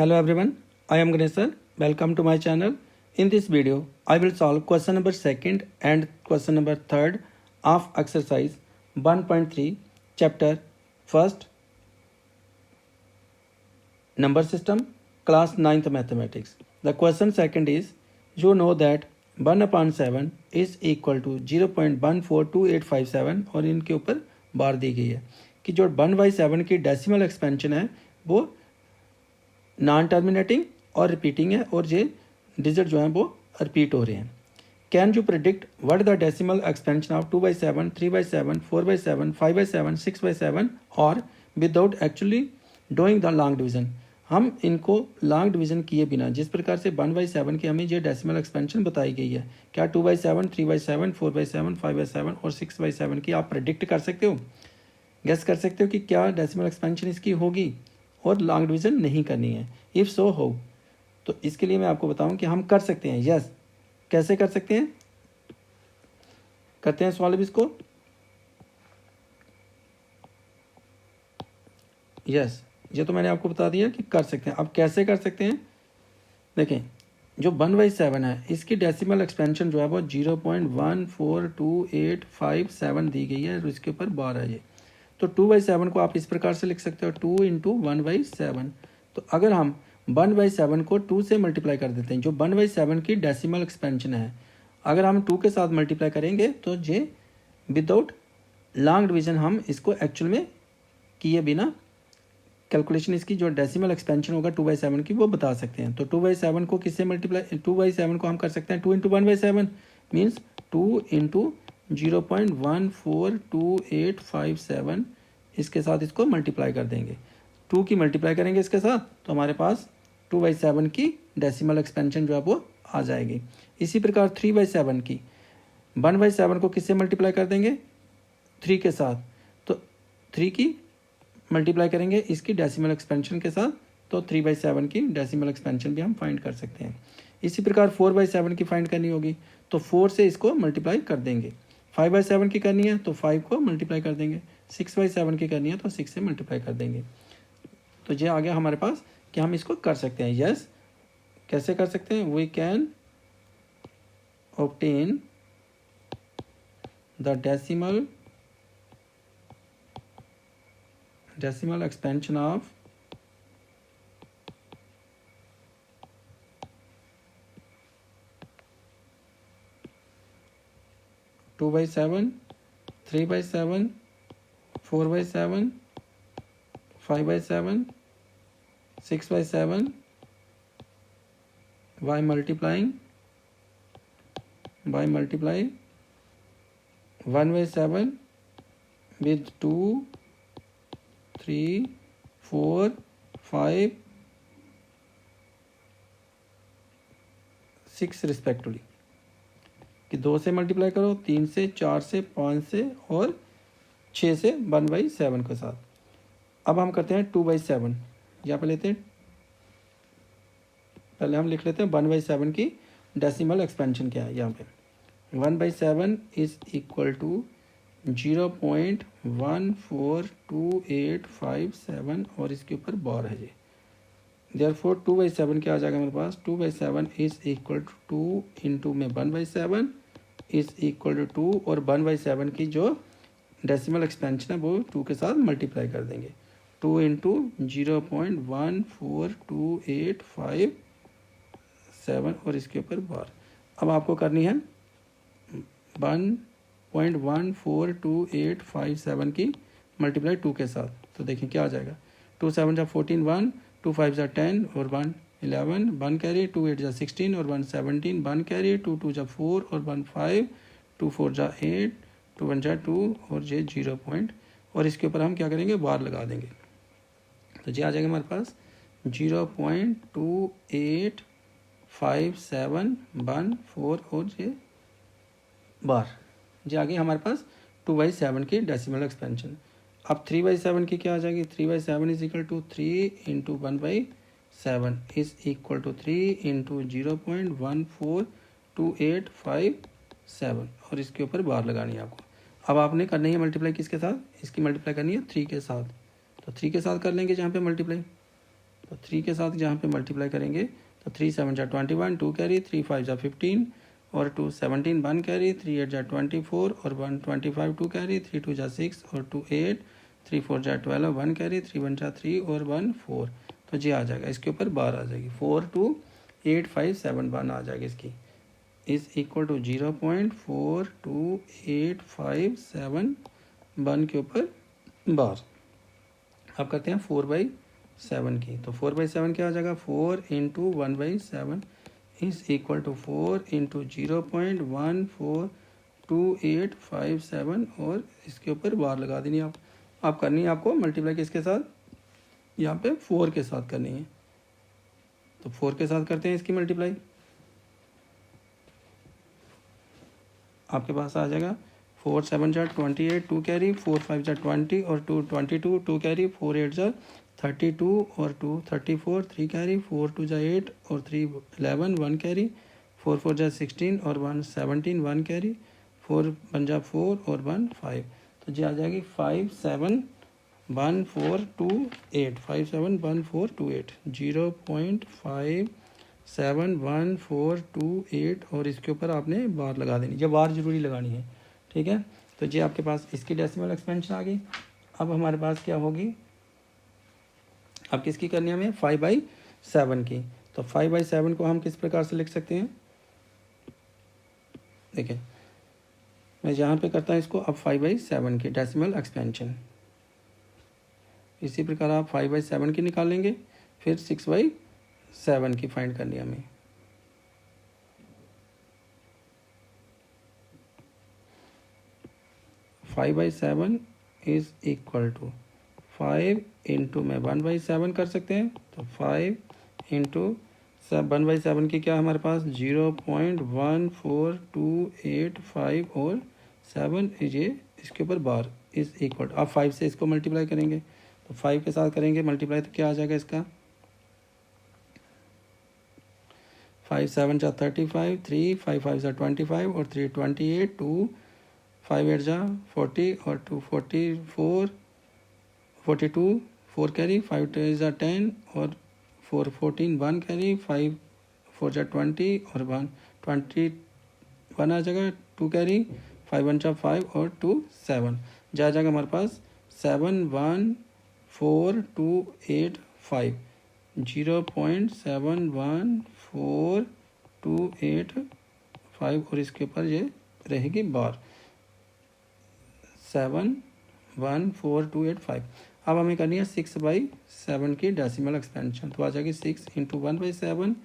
Hello everyone, I am Ganesh sir. Welcome to my channel. In this video, I will solve question number 2nd and question number 3rd of exercise 1.3 chapter 1st number system class 9th mathematics. The question 2nd is, you know that 1/7 is equal to 0.142857 और इनके ऊपर बार दी गई है कि जो 1/7 की decimal expansion है वो नॉन टर्मिनेटिंग और रिपीटिंग है और ये डिजिट जो हैं वो रिपीट हो रहे हैं. Can you predict what the decimal expansion of 2/7, 3/7, 4/7, 5/7, 6/7 और without actually doing the long division. हम इनको लॉन्ग डिवीजन किए बिना जिस प्रकार से 1/7 की हमें ये डेसिमल एक्सपेंशन बताई गई है, क्या 2/7, 3/7, 4/7, 5/7 और 6/7 की आप प्रिडिक्ट कर सकते हो, गेस कर सकते हो कि क्या डेसिमल एक्सपेंशन इसकी होगी और लॉन्ग डिवीजन नहीं करनी है. इफ़ सो हो तो इसके लिए मैं आपको बताऊं कि हम कर सकते हैं. यस, कैसे कर सकते हैं, करते हैं सॉल्व इसको. यस, ये तो मैंने आपको बता दिया कि कर सकते हैं. अब कैसे कर सकते हैं, देखें जो 1/7 है इसकी डेसिमल एक्सपेंशन जो है वो 0.142857 दी गई है और इसके ऊपर बार है ये. तो 2/7 को आप इस प्रकार से लिख सकते हो 2 इंटू 1/7. तो अगर हम 1/7 को 2 से मल्टीप्लाई कर देते हैं, जो 1/7 की डेसिमल एक्सपेंशन है, अगर हम 2 के साथ मल्टीप्लाई करेंगे तो ये विदाउट लॉन्ग डिवीजन हम इसको एक्चुअल में किए बिना कैलकुलेशन इसकी जो डेसिमल एक्सपेंशन होगा 2/7 की वो बता सकते हैं. तो 2/7 को किससे मल्टीप्लाई, 2/7 को हम कर सकते हैं 2 इंटू 1/7 मीन्स 2 इंटू 0.142857 इसके साथ इसको मल्टीप्लाई कर देंगे. 2 की मल्टीप्लाई करेंगे इसके साथ तो हमारे पास 2/7 की डेसिमल एक्सपेंशन जो है वो आ जाएगी. इसी प्रकार 3/7 की 1/7 को किससे मल्टीप्लाई कर देंगे, 3 के साथ. तो 3 की मल्टीप्लाई करेंगे इसकी डेसिमल एक्सपेंशन के साथ तो 3/7 की डेसिमल एक्सपेंशन भी हम फाइंड कर सकते हैं. इसी प्रकार 4/7 की फाइंड करनी होगी तो 4 से इसको मल्टीप्लाई कर देंगे. 5/7 की करनी है तो 5 को मल्टीप्लाई कर देंगे. 6/7 की करनी है तो 6 से मल्टीप्लाई कर देंगे. तो ये आ गया हमारे पास कि हम इसको कर सकते हैं. यस, कैसे कर सकते हैं, we can obtain the decimal expansion of 2/7, 3/7, 4/7, 5/7, 6/7 by multiplying 1/7 with 2, 3, 4, 5, 6 respectively कि 2 से मल्टीप्लाई करो, 3 से, 4 से, 5 से और 6 से 1/7 के साथ. अब हम करते हैं 2/7. यहाँ पे लेते हैं, पहले हम लिख लेते हैं 1/7 की डेसिमल एक्सपेंशन क्या है. यहाँ पे 1/7 इज इक्वल टू 0.142857 और इसके ऊपर बार है ये. देयरफॉर 2/7 क्या आ जाएगा मेरे पास, 2/7 इज इक्वल टू 2 इंटू में 1/7 इज इक्वल टू 2 और 1/7 की जो डेसिमल एक्सपेंशन है वो 2 के साथ मल्टीप्लाई कर देंगे. 2 इंटू 0.142857 और इसके ऊपर बार. अब आपको करनी है 1.142857 की मल्टीप्लाई 2 के साथ. तो देखिए क्या आ जाएगा, 2 7 जा 14, 1, 2 5 जा 10 और 1 11, 1 कैरी, 2 8 जा 16 और 1 17, 1 कैरी, 2 2 जा 4 और 1 5, 2 4 जा 8, 2 1 जा 2 और ये 0 पॉइंट और इसके ऊपर हम क्या करेंगे, बार लगा देंगे. तो ये आ जाएगा हमारे पास 0.285714 और ये बार. ये आ गई हमारे पास 2/7 की डेसिमल एक्सपेंशन. अब 3/7 की क्या आ जाएगी, 3/7 is equal to 3 into 1/7 is equal to 3 into 0.142857 और इसके ऊपर बार लगानी है आपको. अब आपने करनी है मल्टीप्लाई किसके साथ, इसकी मल्टीप्लाई करनी है 3 के साथ. तो 3 के साथ कर लेंगे जहाँ पे मल्टीप्लाई. तो 3 के साथ जहाँ पे मल्टीप्लाई करेंगे तो 3 7 जा 21, 2 कैरी, 3 5 जा 15 और 2 17, 1 कैरी, 3 8 जा 24 और 1 25, 2 कैरी, 3 2 जा 6 और 2 8, 3 4 जा 12, 1 कैरी, 3 1 जा 3 और 1 4। तो जी आ जाएगा, इसके ऊपर बार आ जाएगी, 4 2 8 5 7 1 आ जाएगी इसकी, इज इक्वल टू 0.42857 1 के ऊपर बार। अब करते हैं 4/7 की, तो 4/7 क्या आ जाएगा, 4 into 1/7 is equal to 4 into 0.142857 और इसके ऊपर बार लगा देनी आप करनी है आपको मल्टीप्लाई किसके साथ, यहाँ पे 4 के साथ करनी है। तो 4 के साथ करते हैं इसकी मल्टीप्लाई, आपके पास आ जाएगा 4 7 जा 28, 2 कैरी, 4 5 जा 20 और 2 22, 2 कैरी, 4 8 जा 32 और 2 34, 3 कैरी, 4 2 जा 8 और 3 11, 1 कैरी, 4 4 जा 16 और 1 17, 1 कैरी, 4 1 जा 4 और 1 5। तो जी आ जाएगी 571428, 571428, 0.571428 और इसके ऊपर आपने बार लगा देनी, जब बार जरूरी लगानी है, ठीक है। तो जी आपके पास इसकी डेसिमल एक्सपेंशन आ गई। अब हमारे पास क्या होगी, अब किसकी करनी है हमें, 5/7 की। तो 5/7 को हम किस प्रकार से लिख सकते हैं, देखिए मैं यहाँ पे करता हूँ इसको, अब 5/7 की डेसिमल एक्सपेंशन, इसी प्रकार आप 5/7 की निकालेंगे, फिर 6/7 की फाइंड करनी है हमें। Five by seven is equal to 5 into में 1/7 कर सकते हैं, तो 5 इंटू 1/7 की क्या हमारे पास 0.14285 और 7 ये इसके ऊपर बार इज इक्वल, आप 5 से इसको मल्टीप्लाई करेंगे, तो 5 के साथ करेंगे मल्टीप्लाई, तो क्या आ जाएगा इसका, 5 7 जा 35, 3 5 5 जा 25 और 3 28, 2 5 8 जा 40 और 2 44 42, 4 कैरी, 5 2 जा 10 और 4 14, 1 कैरी, 5 4 जा 20 और 1 21 आ जाएगा, 2 कैरी, 5 1 जा 5 और 2 7 जा जाएगा हमारे पास 71428 0.71428 और इसके ऊपर ये रहेगी बार 71428। अब हमें करनी है 6/7 की डेसिमल एक्सपेंशन, तो आ जाएगी 6 into 1/7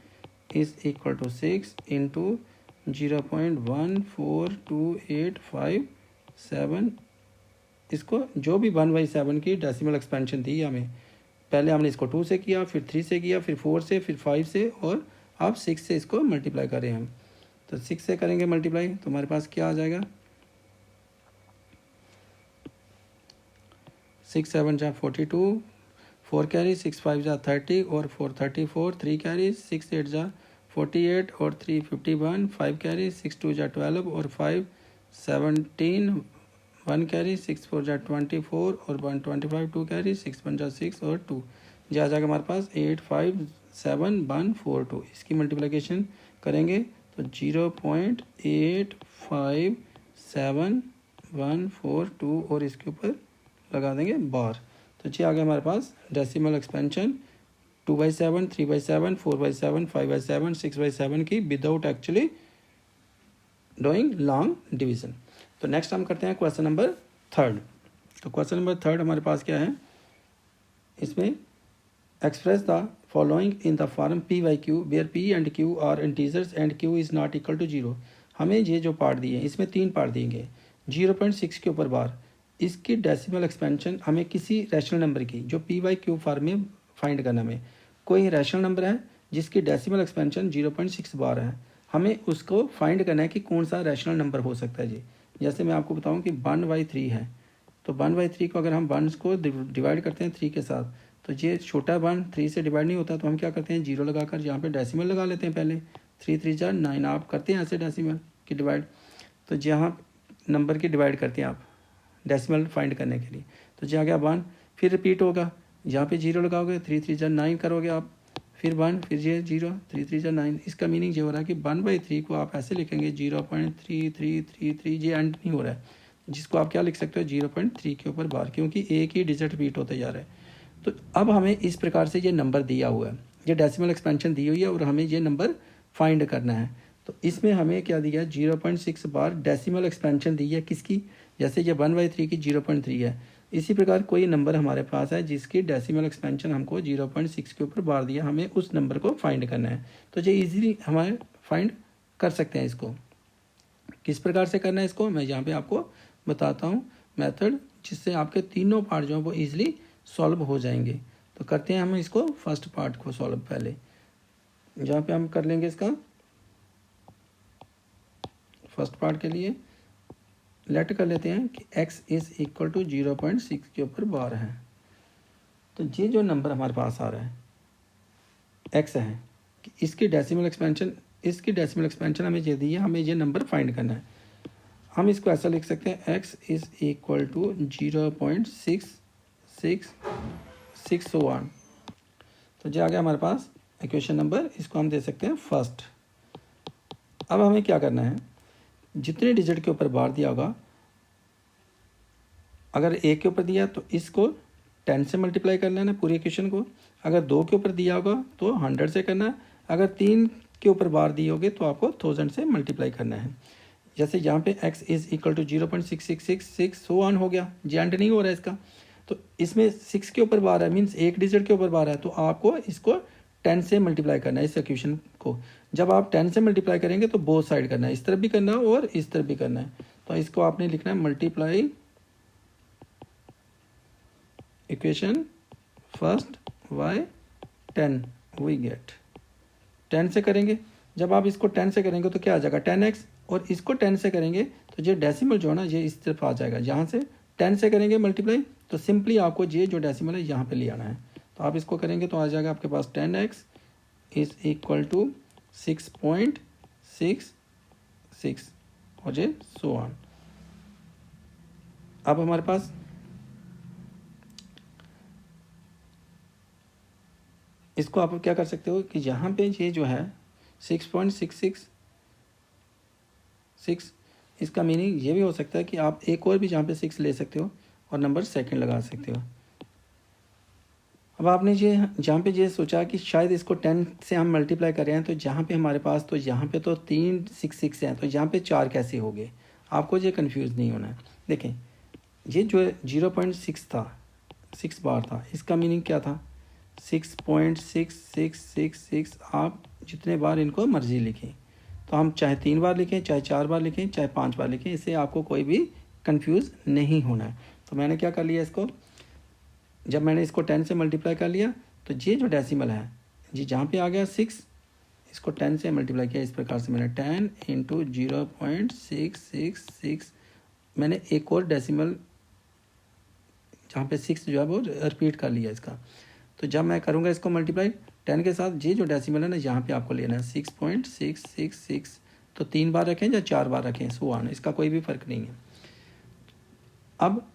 is equal to 6 into 0.14285 इसको जो भी 1/7 की डेसिमल एक्सपेंशन थी हमें, पहले हमने इसको 2 से किया, फिर 3 से किया, फिर 4 से, फिर 5 से और अब 6 से इसको मल्टीप्लाई कर रहे हैं हम। तो 6 से करेंगे मल्टीप्लाई तो हमारे पास क्या आ जाएगा, 6 7 जा 42, 4 कैरी, 6 5 जा 30 और 4 34, 3 कैरी, 6 8 जा 48 और 3 51, 5 कैरी, 6 2 जा 12 और 5 17, 1 कैरी, 6 4 जा 24 और 1 25, 2 कैरी, 6 1 जा 6 और 2 जा जाएगा हमारे पास 857 इसकी मल्टीप्लिकेशन करेंगे तो 0.857142 और इसके ऊपर लगा देंगे बार। तो जी आ गया हमारे पास डेसिमल एक्सपेंशन 2/7, 3/7, 4/7, 5/7, 6/7 की without actually doing long division. तो नेक्स्ट हम करते हैं क्वेश्चन नंबर 3। तो क्वेश्चन नंबर 3 हमारे पास क्या है, इसमें express the following in the form p/q where p and q are integers and q is not equal to 0। हमें ये जो पार्ट दिए हैं इसमें 3 पार्ट दिएंगे, 0.6 के ऊपर बार, इसकी डेसिमल एक्सपेंशन हमें किसी रैशनल नंबर की जो p/q फॉर्म में फाइंड करना में, कोई रैशनल नंबर है जिसकी डेसिमल एक्सपेंशन 0.6 बार है, हमें उसको फाइंड करना है कि कौन सा रैशनल नंबर हो सकता है जी। जैसे मैं आपको बताऊं कि 1/3 है, तो 1/3 को अगर हम 1 को डिवाइड करते हैं 3 के साथ, तो ये छोटा 1 3 से डिवाइड नहीं होता, तो हम क्या करते हैं 0 लगाकर यहाँ पे डेसिमल लगा लेते हैं पहले, 3 3 4 9 आप करते हैं ऐसे डेसिमल की डिवाइड, तो जहाँ नंबर की डिवाइड करते हैं आप डेसिमल फाइंड करने के लिए, तो जहाँ गया 1 फिर रिपीट होगा यहाँ पे 0 लगाओगे, 3 3 जा 9 करोगे आप, फिर 1, फिर ये 0, 3 3 जा 9। इसका मीनिंग ये हो रहा है कि 1/3 को आप ऐसे लिखेंगे 0.3333, ये एंड नहीं हो रहा है, जिसको आप क्या लिख सकते हो 0.3 के ऊपर बार, क्योंकि एक ही डिजिट रिपीट होते जा रहा है। तो अब हमें इस प्रकार से ये नंबर दिया हुआ है, ये डेसिमल एक्सपेंशन दी हुई है और हमें ये नंबर फाइंड करना है। तो इसमें हमें क्या दिया है 0.6 बार डेसिमल एक्सपेंशन दी है किसकी, जैसे ये 1/3 की 0.3 है। इसी प्रकार कोई नंबर हमारे पास है जिसकी डेसिमल एक्सपेंशन हमको 0.6 के ऊपर बार दिया, हमें उस नंबर को फाइंड करना है। तो ये इजीली हमारे फाइंड कर सकते हैं। इसको किस प्रकार से करना है इसको मैं यहाँ पे आपको बताता हूँ मेथड, जिससे आपके तीनों पार्ट जो है वो ईजिली सॉल्व हो जाएंगे। तो करते हैं हम इसको फर्स्ट पार्ट को सॉल्व। पहले जहाँ पे हम कर लेंगे इसका फर्स्ट पार्ट के लिए लेट कर लेते हैं कि x इज इक्वल टू 0.6 के ऊपर बार है। तो ये जो नंबर हमारे पास आ रहा है x है, कि इसकी डेसिमल एक्सपेंशन हमें ये दी है, हमें ये नंबर फाइंड करना है। हम इसको ऐसा लिख सकते हैं x इज इक्वल टू 0.66661। तो ये आ गया हमारे पास इक्वेशन नंबर, इसको हम दे सकते हैं फर्स्ट। अब हमें क्या करना है, जितने डिजिट के ऊपर बार दिया होगा, अगर एक के ऊपर दिया तो इसको 10 से मल्टीप्लाई कर लेना पूरी इक्वेशन को। अगर 2 के ऊपर दिया होगा तो 100 से करना है। अगर 3 के ऊपर बार दिए होगे तो आपको 1000 से मल्टीप्लाई करना है। जैसे यहाँ पे x is equal to 0.6666 so on हो गया, जे एंड नहीं हो रहा है इसका। तो इसमें 6 के ऊपर बार है, मीन्स एक डिजिट के ऊपर बार है, तो आपको इसको 10 से मल्टीप्लाई करना है इस इक्वेशन को। जब आप 10 से मल्टीप्लाई करेंगे तो बोथ साइड करना है, इस तरफ भी करना है और इस तरफ भी करना है। तो इसको आपने लिखना है multiply equation first by 10 we get 10 से करेंगे। जब आप इसको 10 से करेंगे तो क्या आ जाएगा 10x, और इसको 10 से करेंगे तो ये डेसिमल जो है ना ये इस तरफ आ जाएगा। यहाँ से 10 से करेंगे मल्टीप्लाई तो सिंपली आपको ये जो डेसिमल है यहाँ पे ले आना है। तो आप इसको करेंगे तो आ जाएगा आपके पास 10x इज इक्वल टू 6.66 और ये सो ऑन। अब हमारे पास इसको आप क्या कर सकते हो कि यहाँ पे ये जो है 6.666, इसका मीनिंग ये भी हो सकता है कि आप एक और भी जहाँ पे 6 ले सकते हो और नंबर सेकंड लगा सकते हो। अब आपने ये जहाँ पे ये सोचा कि शायद इसको 10 से हम मल्टीप्लाई कर रहे हैं, तो जहाँ पे हमारे पास तो यहाँ पे तो 3 6 हैं, तो यहाँ पे 4 कैसे हो गए, आपको ये कंफ्यूज नहीं होना है। देखें ये जो 0.6 था, 6 बार था, इसका मीनिंग क्या था 6.6666। आप जितने बार इनको मर्जी लिखें, तो हम चाहे 3 बार लिखें, चाहे 4 बार लिखें, चाहे 5 बार लिखें, इससे आपको कोई भी कंफ्यूज नहीं होना है। तो मैंने क्या कर लिया इसको, जब मैंने इसको 10 से मल्टीप्लाई कर लिया तो ये जो डेसिमल है जी जहाँ पे आ गया 6, इसको 10 से मल्टीप्लाई किया इस प्रकार से, मैंने 10 इंटू 0.666, मैंने एक और डेसिमल जहाँ पे 6 जो है वो रिपीट कर लिया इसका। तो जब मैं करूँगा इसको मल्टीप्लाई 10 के साथ, ये जो डेसिमल है ना यहाँ पे आपको लेना है 6.666। तो 3 बार रखें या 4 बार रखें सो ऑन, इसका कोई भी फ़र्क नहीं है। अब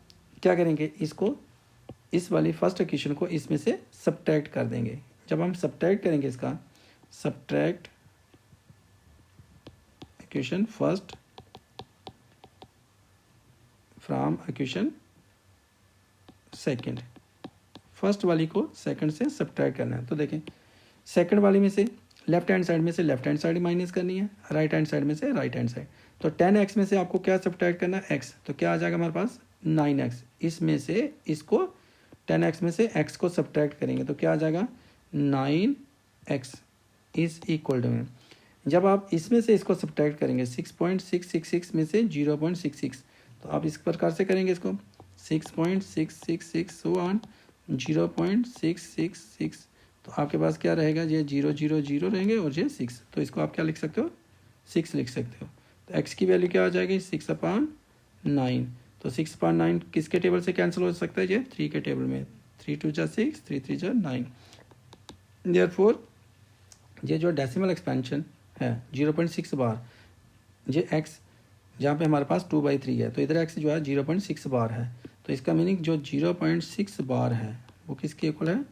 क्या करेंगे, इसको इस वाली फर्स्ट इक्वेशन को इसमें से सब्ट्रैक्ट कर देंगे। जब हम सब्ट्रैक्ट करेंगे इसका, subtract equation first from equation second, first वाली को सेकंड से सब्ट्रैक्ट करना है। तो देखें सेकंड वाली में से लेफ्ट हैंड साइड में से लेफ्ट हैंड साइड माइनस करनी है, राइट हैंड साइड में से राइट हैंड साइड। तो 10x में से आपको क्या सब्ट्रैक्ट करना है x, तो क्या आ जाएगा हमारे पास 9x। इसमें से इसको 10x में से x को सब्ट्रैक्ट करेंगे तो क्या आ जाएगा 9x इज इक्वल टू में, जब आप इसमें से इसको सब्ट्रैक्ट करेंगे 6.666 में से 0.66, तो आप इस प्रकार से करेंगे इसको 6.666 सो ऑन 0.666, तो आपके पास क्या रहेगा, ये 0 0 0 रहेंगे और ये 6, तो इसको आप क्या लिख सकते हो 6 लिख सकते हो। तो x की वैल्यू क्या आ जाएगी 6/9। तो 6/9 किसके टेबल से कैंसिल हो सकता है, ये 3 के टेबल में, 3 2 जा 6, 3 3 जा 9। देयरफॉर ये जो डेसिमल एक्सपेंशन है 0.6 बार, ये x जहाँ पे हमारे पास 2/3 है, तो इधर x जो है 0.6 बार है, तो इसका मीनिंग जो 0.6 बार है वो किसके इक्वल है,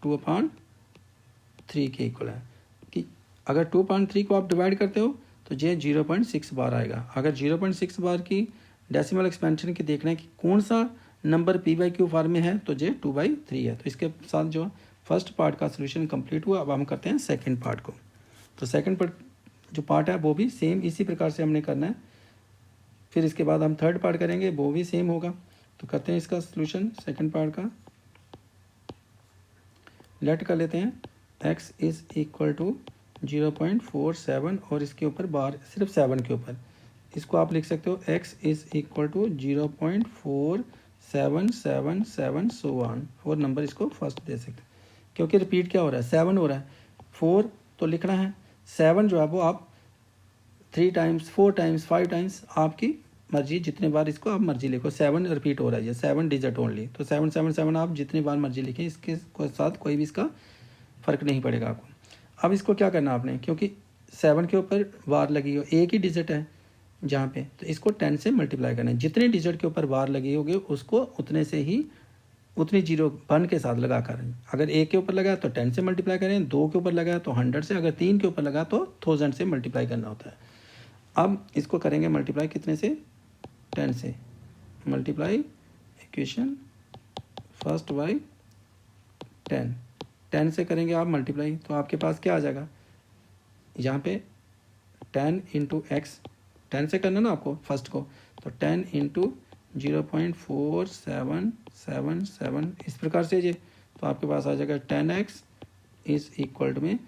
2/3 के इक्वल है। कि अगर 2/3 को आप डिवाइड करते हो तो ये 0.6 बार आएगा। अगर 0.6 बार की डेसिमल एक्सपेंशन की देखना है कि कौन सा नंबर p/q फॉर्म में है, तो ये 2/3 है। तो इसके साथ जो फर्स्ट पार्ट का सोल्यूशन कंप्लीट हुआ। अब हम करते हैं सेकंड पार्ट को। तो सेकंड पार्ट जो पार्ट है वो भी सेम इसी प्रकार से हमने करना है। फिर इसके बाद हम थर्ड पार्ट करेंगे, वो भी सेम होगा। तो करते हैं इसका सोल्यूशन सेकंड पार्ट का। लेट कर लेते हैं x इज इक्वल टू 0.47 और इसके ऊपर बार सिर्फ 7 के ऊपर। इसको आप लिख सकते हो x is equal to 0.4777 so on. 4 number इसको फर्स्ट दे सकते हैं क्योंकि रिपीट क्या हो रहा है, 7 हो रहा है। 4 तो लिखना है, 7 जो है वो आप 3 टाइम्स 4 टाइम्स 5 टाइम्स आपकी मर्जी, जितने बार इसको आप मर्जी लिखो। 7 रिपीट हो रहा है, ये 7 डिजिट ओनली। तो 777 आप जितनी बार मर्जी लिखें, इसके साथ कोई भी इसका फ़र्क नहीं पड़ेगा आपको। अब इसको क्या करना आपने, क्योंकि 7 के ऊपर बार लगी हो, एक ही डिजिट है जहाँ पे, तो इसको 10 से मल्टीप्लाई करना है। जितने डिजिट के ऊपर बार लगी होगी उसको उतने से ही उतनी 0 के साथ लगा कर। अगर एक के ऊपर लगा तो 10 से मल्टीप्लाई करें, 2 के ऊपर लगा तो 100 से, अगर 3 के ऊपर लगा तो 1000 से मल्टीप्लाई करना होता है। अब इसको करेंगे मल्टीप्लाई कितने से, 10 से। मल्टीप्लाई इक्वेशन फर्स्ट बाई 10 से करेंगे आप मल्टीप्लाई, तो आपके पास क्या आ जाएगा, यहाँ पे 10 इंटू एक्स, 10 से करना ना आपको फर्स्ट को, तो 10 इंटू 0.4777 इस प्रकार से ये, तो आपके पास आ जाएगा 10x इज इक्वल टू में,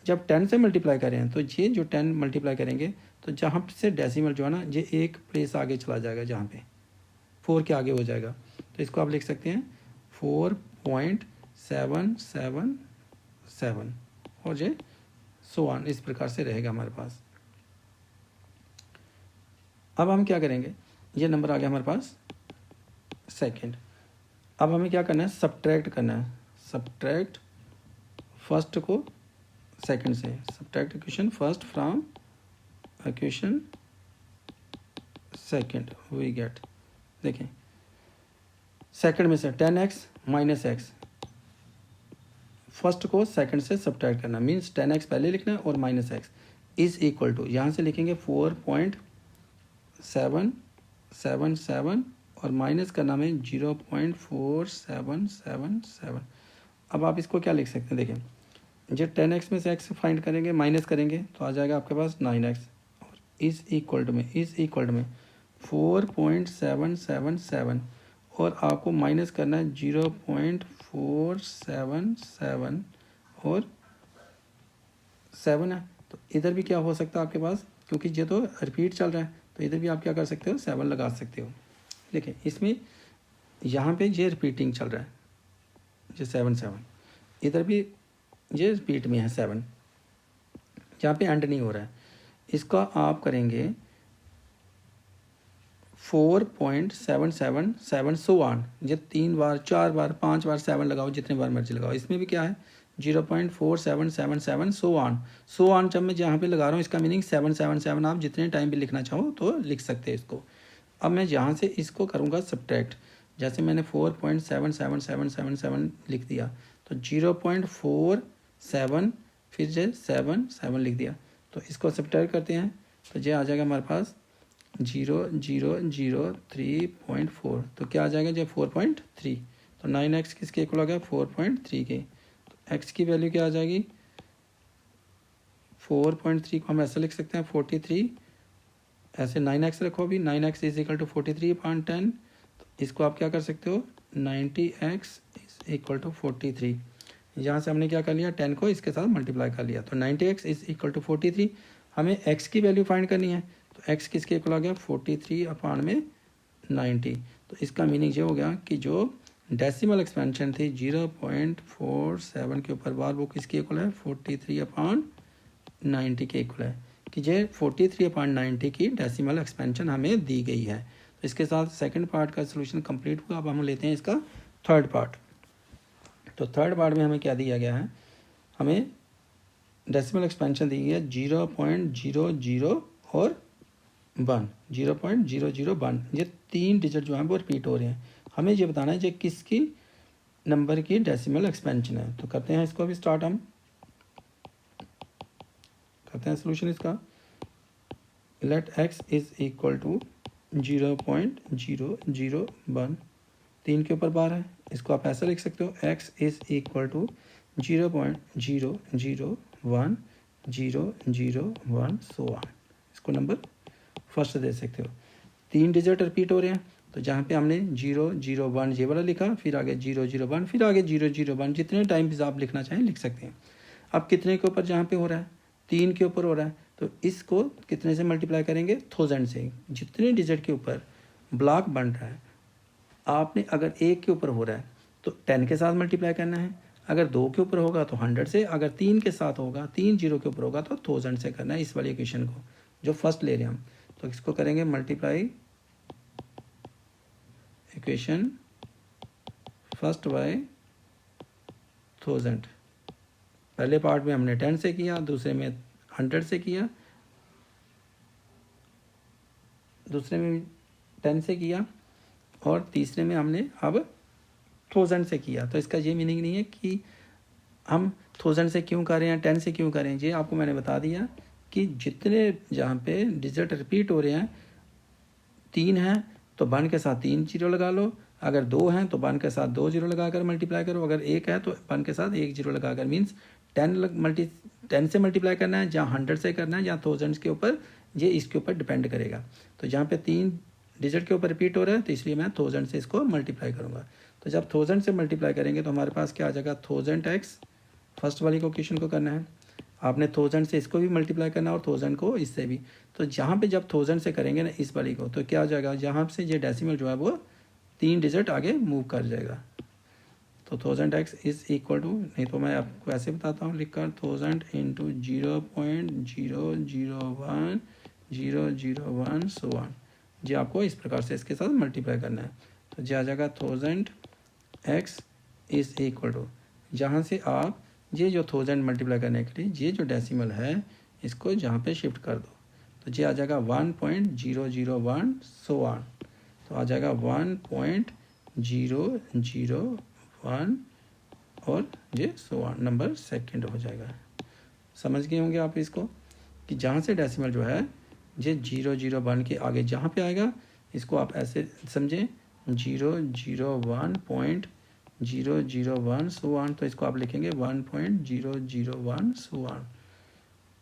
जब 10 से मल्टीप्लाई करें तो ये जो 10 मल्टीप्लाई करेंगे तो जहाँ से डेसिमल जो है ना, ये एक प्लेस आगे चला जाएगा, जहाँ पे 4 के आगे हो जाएगा। तो इसको आप लिख सकते हैं 4.777 और ये सो ऑन, इस प्रकार से रहेगा हमारे पास। अब हम क्या करेंगे, ये नंबर आ गया हमारे पास सेकंड। अब हमें क्या करना है, सब्ट्रैक्ट करना है। सब्ट्रैक्ट फर्स्ट को सेकंड से, subtract equation first from equation second we get, देखें सेकंड में से 10x माइनस एक्स, फर्स्ट को सेकंड से सब्ट्रैक्ट करना, मीन्स 10x पहले लिखना है और minus x is equal to, यहाँ से लिखेंगे 4.777 और माइनस करना में 0.4777। अब आप इसको क्या लिख सकते हैं, देखें जब 10x में से x फाइंड करेंगे माइनस करेंगे तो आ जाएगा आपके पास 9x और इज इक्वल टू में 4.777 और आपको माइनस करना है 0.477 और 7 है। तो इधर भी क्या हो सकता है आपके पास, क्योंकि ये तो रिपीट चल रहा है, तो इधर भी आप क्या कर सकते हो, 7 लगा सकते हो। देखिए इसमें यहाँ पे ये रिपीटिंग चल रहा है, ये 7 इधर भी ये रिपीट में है 7, यहाँ पे एंड नहीं हो रहा है। इसका आप करेंगे 4.777 सो ऑन, ये 3 बार 4 बार 5 बार 7 लगाओ, जितने बार मर्जी लगाओ। इसमें भी क्या है 0.4777 सो ऑन जब मैं यहाँ पे लगा रहा हूँ, इसका मीनिंग 777 आप जितने टाइम भी लिखना चाहो तो लिख सकते हैं इसको। अब मैं यहाँ से इसको करूँगा सब्ट्रैक्ट, जैसे मैंने 4.77777 लिख दिया तो 0.47 फिर जो 7 लिख दिया, तो इसको सब्ट्रैक्ट करते हैं तो ये आ जाएगा हमारे पास 0003.4, तो क्या आ जाएगा जो 4.3, तो 9x किसके इक्वल आ गया 4.3 के, तो x की वैल्यू क्या आ जाएगी 4.3 को हम ऐसे लिख सकते हैं 43, ऐसे 9x रखो भी, 9x इज इक्वल टू 43/10, तो इसको आप क्या कर सकते हो 90x इज इक्वल टू 43, यहाँ से हमने क्या कर लिया 10 को इसके साथ मल्टीप्लाई कर लिया, तो 90x इज इक्वल टू 43। हमें x की वैल्यू फाइंड करनी है, तो x किसके इक्वल आ गया 43/90, तो इसका मीनिंग ये हो गया कि जो डेसिमल एक्सपेंशन थी 0.47 के ऊपर बार, वो किसके इक्वल है 43/90 के इक्वल है, कि ये 43/90 की डेसिमल एक्सपेंशन हमें दी गई है। तो इसके साथ सेकंड पार्ट का सलूशन कंप्लीट हुआ। अब हम लेते हैं इसका थर्ड पार्ट। तो थर्ड पार्ट में हमें क्या दिया गया है, हमें डेसिमल एक्सपेंशन दी गई है 0.00 और 1, 0.001, ये 3 डिजिट जो हैं वो रिपीट हो रहे हैं। हमें ये बताना है कि किसकी नंबर की डेसिमल एक्सपेंशन है। तो करते हैं इसको अभी स्टार्ट, हम करते हैं सोल्यूशन इसका। Let x is equal to 0.001, 3 के ऊपर बार है, इसको आप ऐसा लिख सकते हो x is equal to 0.001 so on. इसको नंबर फर्स्ट दे सकते हो। 3 डिजिट रिपीट हो रहे हैं, तो जहाँ पे हमने 001 ये वाला लिखा, फिर आगे 001, फिर आगे 001, जितने टाइम्स आप लिखना चाहें लिख सकते हैं। अब कितने के ऊपर जहाँ पे हो रहा है, 3 के ऊपर हो रहा है, तो इसको कितने से मल्टीप्लाई करेंगे, 1000 से। जितने डिजिट के ऊपर ब्लॉक बन रहा है, आपने अगर 1 के ऊपर हो रहा है तो 10 के साथ मल्टीप्लाई करना है, अगर 2 के ऊपर होगा तो 100 से, अगर 3 के साथ होगा, 3 जीरो के ऊपर होगा तो 1000 से करना है इस वाली इक्वेशन को जो फर्स्ट ले रहे हैं हम। तो इसको करेंगे मल्टीप्लाई इक्वेशन फर्स्ट बाय 1000। पहले पार्ट में हमने 10 से किया, दूसरे में 100 से किया, दूसरे में 10 से किया, और तीसरे में हमने अब 1000 से किया। तो इसका ये मीनिंग नहीं है कि हम 1000 से क्यों कर रहे हैं, 10 से क्यों करें। ये आपको मैंने बता दिया कि जितने जहाँ पे डिजिट रिपीट हो रहे हैं, 3 हैं तो 1 के साथ 3 जीरो लगा लो, अगर 2 हैं तो 1 के साथ 2 जीरो लगाकर मल्टीप्लाई करो, अगर 1 है तो 1 के साथ 1 जीरो लगाकर, मीन्स 10 से मल्टीप्लाई करना है, जहाँ 100 से करना है, जहाँ 1000 के ऊपर, ये इसके ऊपर डिपेंड करेगा। तो जहाँ पे 3 डिजिट के ऊपर रिपीट हो रहा है तो इसलिए मैं 1000 से इसको मल्टीप्लाई करूँगा। तो जब 1000 से मल्टीप्लाई करेंगे तो हमारे पास क्या आ जाएगा, 1000x, फर्स्ट वाली क्वेश्चन को करना है, आपने 1000 से इसको भी मल्टीप्लाई करना है और 1000 को इससे भी। तो जहाँ पे जब 1000 से करेंगे ना इस वाली को, तो क्या हो जाएगा, जहाँ से ये डेसिमल जो है वो 3 डिजिट आगे मूव कर जाएगा। तो 1000x इज इक्वल टू, नहीं तो मैं आपको ऐसे बताता हूँ लिख कर, 1000 इंटू 0.001001 सो वन। जी आपको इस प्रकार से इसके साथ मल्टीप्लाई करना है। तो जी आ जाएगा 1000x इज इक्वल टू, जहाँ से आप ये जो 1000 मल्टीप्लाई करने के लिए ये जो डेसिमल है इसको जहाँ पे शिफ्ट कर दो, तो ये आ जाएगा 1.001 सो ऑन। तो आ जाएगा 1.001 और ये सो ऑन, नंबर सेकंड हो जाएगा। समझ गए होंगे आप इसको कि जहाँ से डेसिमल जो है ये 001 के आगे जहाँ पे आएगा, इसको आप ऐसे समझें 001 सो ऑन, तो इसको आप लिखेंगे 1.001 सो ऑन।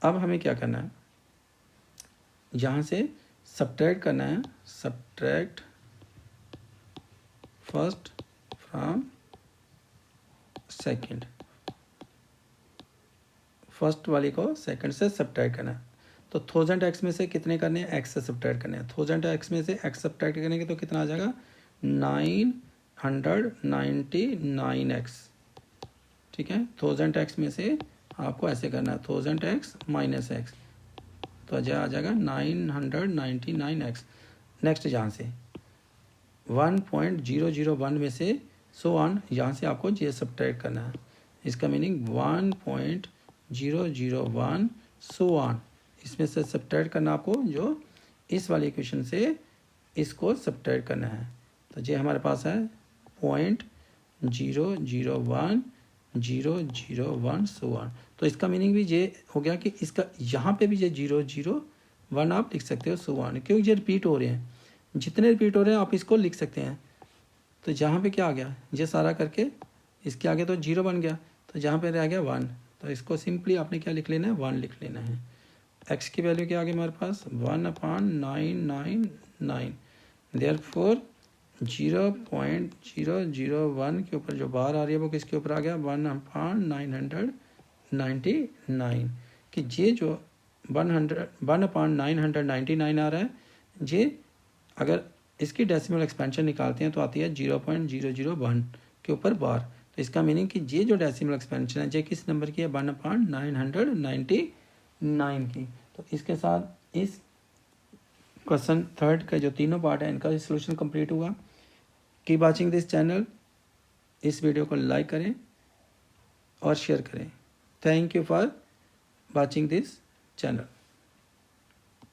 अब हमें क्या करना है, यहाँ से सब्ट्रैक्ट करना है, subtract first from second, first वाली को सेकंड से सब्ट्रैक्ट करना है। तो 1000x में से कितने करने हैं, x से सब्ट्रैक्ट करने हैं। 1000x में से x सब्ट्रैक्ट करेंगे तो कितना आ जाएगा, 999x। ठीक है, 1000x में से आपको ऐसे करना है 1000x माइनस x, तो आ जाएगा 999x। नेक्स्ट यहाँ से 1.001 में से सो ऑन, यहाँ से आपको ये सब्ट्रैक्ट करना है। इसका मीनिंग 1.001 सो ऑन, इसमें से सब्ट्रैक्ट करना आपको, जो इस वाली इक्वेशन से इसको सब्ट्रैक्ट करना है। तो ये हमारे पास है 0.001 सो ऑन। तो इसका मीनिंग भी ये हो गया कि इसका यहाँ पे भी ये 001 आप लिख सकते हो सो ऑन, क्योंकि ये रिपीट हो रहे हैं, जितने रिपीट हो रहे हैं आप इसको लिख सकते हैं। तो जहाँ पे क्या आ गया, ये सारा करके इसके आगे तो 0 बन गया, तो जहाँ पे रह गया 1, तो इसको सिंपली आपने क्या लिख लेना है, 1 लिख लेना है। x की वैल्यू क्या आ गई हमारे पास, 1/999। देयरफॉर 0.001 के ऊपर जो बार आ रही है वो किसके ऊपर आ गया, 1/999, कि ये जो 1/999 आ रहा है, ये अगर इसकी डेसिमल एक्सपेंशन निकालते हैं तो आती है 0.001 के ऊपर बार। तो इसका मीनिंग कि ये जो डेसिमल एक्सपेंशन है ये किस नंबर की है, 1/999 की। तो इसके साथ इस क्वेश्चन थर्ड का जो तीनों पार्ट है इनका सॉल्यूशन कंप्लीट हुआ। कीप वाचिंग दिस चैनल, इस वीडियो को लाइक करें और शेयर करें। Thank you for watching this channel.